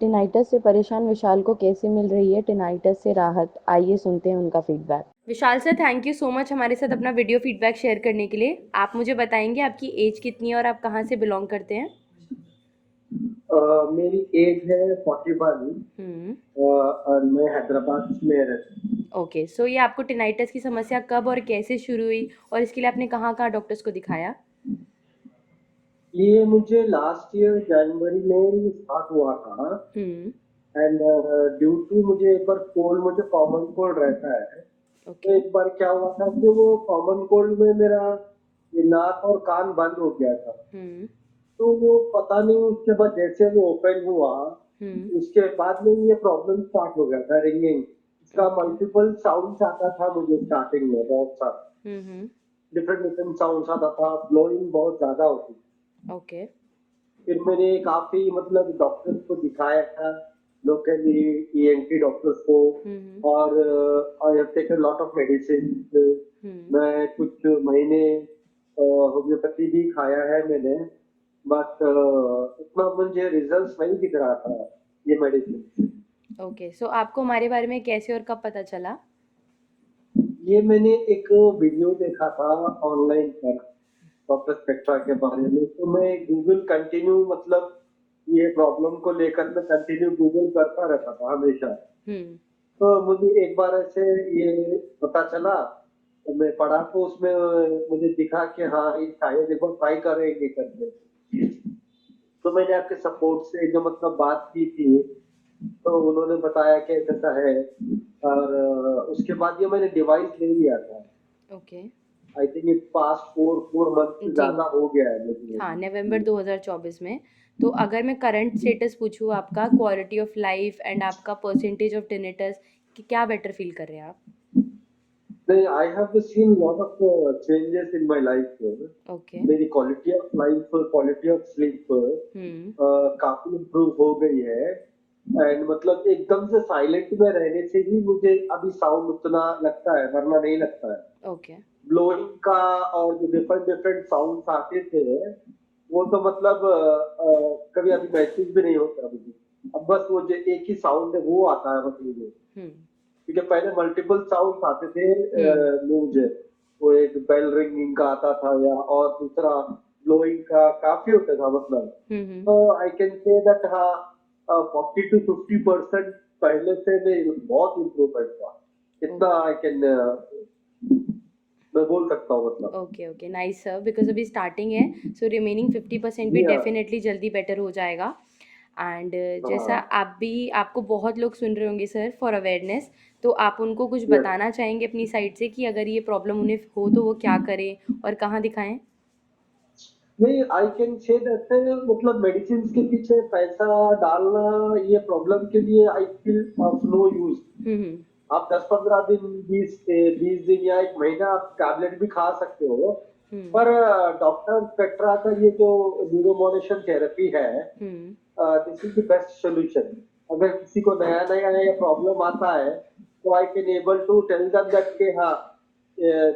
Tinnitus से परेशान विशाल को कैसे मिल रही है टिनाइटस से राहत, आइए सुनते हैं उनका feedback. Vishal sir, thank you so much हमारे साथ अपना वीडियो फीडबैक शेयर करने के लिए। आप मुझे बताएंगे आपकी एज कितनी है और आप कहाँ से बिलोंग करते हैं? मेरी एज है 41 हम्म। और मैं हैदराबाद में रहता हूँ। ओके, सो ये आपको टिनाइटस की समस्या कब और कैसे शुरू हुई और इसके लिए आपने कहाँ कहाँ डॉक्टर्स को दिखाया? ये मुझे लास्ट ईयर जनवरी में स्टार्ट हुआ था हम्म। एंड ड्यू टू मुझे एक बार कोल्ड, मुझे कॉमन कोल्ड रहता है। तो ओके। एक बार क्या हुआ था कि वो कॉमन कोल्ड में मेरा ये नाक और कान बंद हो गया था। हम्म। तो वो पता नहीं, उसके बाद जैसे वो ओपन हुआ हम्म। उसके बाद में ये प्रॉब्लम स्टार्ट हो गया था, रिंगिंग। इसका ओके। मल्टीपल साउंड्स आता था मुझे स्टार्टिंग में, बहुत सारा हम्म। डिफरेंट डिफरेंट साउंड्स आता था, ब्लोइंग बहुत ज्यादा होती थी। ओके। फिर मैंने काफी मतलब डॉक्टर्स को दिखाया था, लोकली ईएनटी डॉक्टर्स को। हम्म। और I have taken lot of medicine. Hmm. मैं कुछ महीने होम्योपैथी भी खाया है मैंने, बट उतना मुझे रिजल्ट्स नहीं दिख रहा था ये मेडिसिन। ओके, सो आपको हमारे बारे में कैसे और कब पता चला? ये मैंने एक वीडियो देखा था ऑनलाइन पर, डॉक्टर स्पेक्ट्रा के बारे में। तो मैं गूगल कंटिन्यू, मतलब ये प्रॉब्लम को लेकर मैं कंटिन्यू गूगल करता रहता था हमेशा। हम्म। तो मुझे एक बार ऐसे ये पता चला, तो मैं पढ़ा तो उसमें मुझे दिखा कि हाँ ये शायद एक बार ट्राई करेंगे करके। तो मैंने आपके सपोर्ट से जो मतलब बात की थी, तो उन्होंने बताया कि ऐसा है। और उसके बाद ये मैंने डिवाइस ले लिया था। Okay. I think it past four four month से जी। ज्यादा हो गया है मुझे। हाँ, नवंबर 2024 में। तो अगर मैं करंट स्टेटस पूछूँ आपका क्वालिटी ऑफ लाइफ एंड आपका परसेंटेज ऑफ टिनेटस, कि क्या बेटर फील कर रहे हैं आप? नहीं, I have seen lot of changes in my life. Okay. मेरी quality of life, quality of sleep hmm. काफी इम्प्रूव हो गई है। एंड मतलब एकदम से साइलेंट में रहने से ही मुझे अभी साउंड उतना लगता है, वरना नहीं लगता है। ओके। ब्लोइंग का और जो डिफरेंट डिफरेंट साउंड आते थे, वो तो मतलब कभी अभी महसूस भी नहीं होता मुझे। अब बस वो जो एक ही साउंड है वो आता है बस मुझे। हम्म। क्योंकि पहले मल्टीपल साउंड आते थे हम्म। मुझे। वो एक बेल रिंगिंग का आता था, या और दूसरा ब्लोइंग का काफी होता था मतलब। हम्म। तो आई कैन से दैट हाँ, 40 to 50% पहले से मैं बहुत इम्प्रूवमेंट हुआ, इतना ओके। आई कैन, मैं बोल सकता हूँ मतलब। Okay. Okay, nice sir, because अभी स्टार्टिंग है। सो रिमेनिंग 50% भी या डेफिनेटली जल्दी बेटर हो जाएगा। एंड जैसा हाँ, आप भी, आपको बहुत लोग सुन रहे होंगे सर फॉर अवेयरनेस, तो आप उनको कुछ यस। बताना चाहेंगे अपनी साइड से कि अगर ये प्रॉब्लम उन्हें हो तो वो क्या करें और कहाँ दिखाएं? नहीं, आई कैन से दैट मतलब मेडिसिन के पीछे पैसा डालना ये प्रॉब्लम के लिए I feel of no use. Hmm. आप 10-15 दिन, 20 दिन या एक महीना आप टैबलेट भी खा सकते हो। हम्म। पर डॉक्टर स्पेक्ट्रा का ये जो न्यूरोमोड्यूलेशन थेरेपी है, hmm. This is the best solution. अगर किसी को नया नया ये प्रॉब्लम आता है, तो I can able to tell them that के हाँ,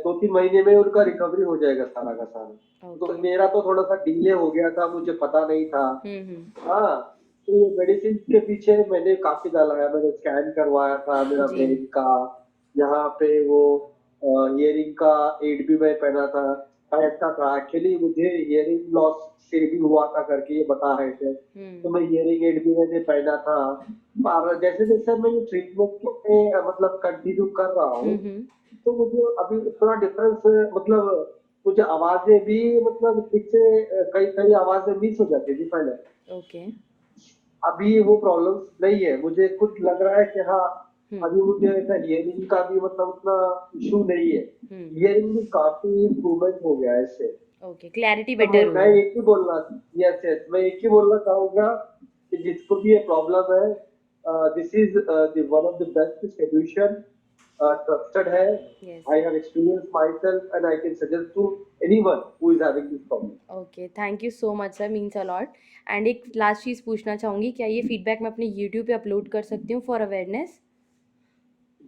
2-3 महीने में उनका रिकवरी हो जाएगा सारा का सारा। तो ओके। मेरा तो थोड़ा सा डिले हो गया था, मुझे पता नहीं था। हम्म। हाँ, तो मेडिसिन के पीछे मैंने काफी डाला है। मैंने स्कैन करवाया था मेरा जी। ब्रेन का, यहाँ पे वो हियरिंग का एड भी मैं पहना था, पहनता था। एक्चुअली मुझे हियरिंग लॉस से भी हुआ था करके ये बता रहे थे, तो हम्म। मैं हियरिंग एड भी मैंने पहना था। और जैसे जैसे मैं ये ट्रीटमेंट के मतलब कंटिन्यू कर रहा हूँ, हम्म। तो मुझे अभी थोड़ा डिफरेंस, मतलब मुझे आवाजें भी मतलब ठीक से, कई कई आवाजें मिस हो जाती थी पहले। ओके। अभी वो प्रॉब्लम नहीं है, मुझे खुद लग रहा है कि हाँ, हम्म। अभी मुझे ऐसा हियरिंग का भी मतलब उतना इशू नहीं है। हम्म। हियरिंग भी काफी इम्प्रूवमेंट हो गया है इससे। ओके, क्लैरिटी तो बेटर मैं हुई है। एक ही बोलना, यस यस, मैं एक ही बोलना चाहूंगा कि जिसको भी ये प्रॉब्लम है, this is one of the best solution, trusted है। Yes. I have experienced myself and I can suggest to anyone who is having this problem. Okay, thank you so much sir, means a lot. And एक last चीज़ पूछना चाहूँगी, क्या ये feedback मैं अपने YouTube पे upload कर सकती हूँ for awareness?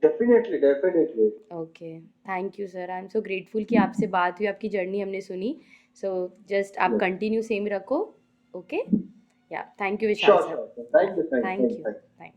Definitely, definitely. Okay. Thank you sir, I am so grateful कि आपसे बात हुई, आपकी जर्नी हमने सुनी। सो जस्ट आप Yes. कंटिन्यू सेम रखो। ओके। या thank you Vishal sure sir. Sure thank you thank you. Thank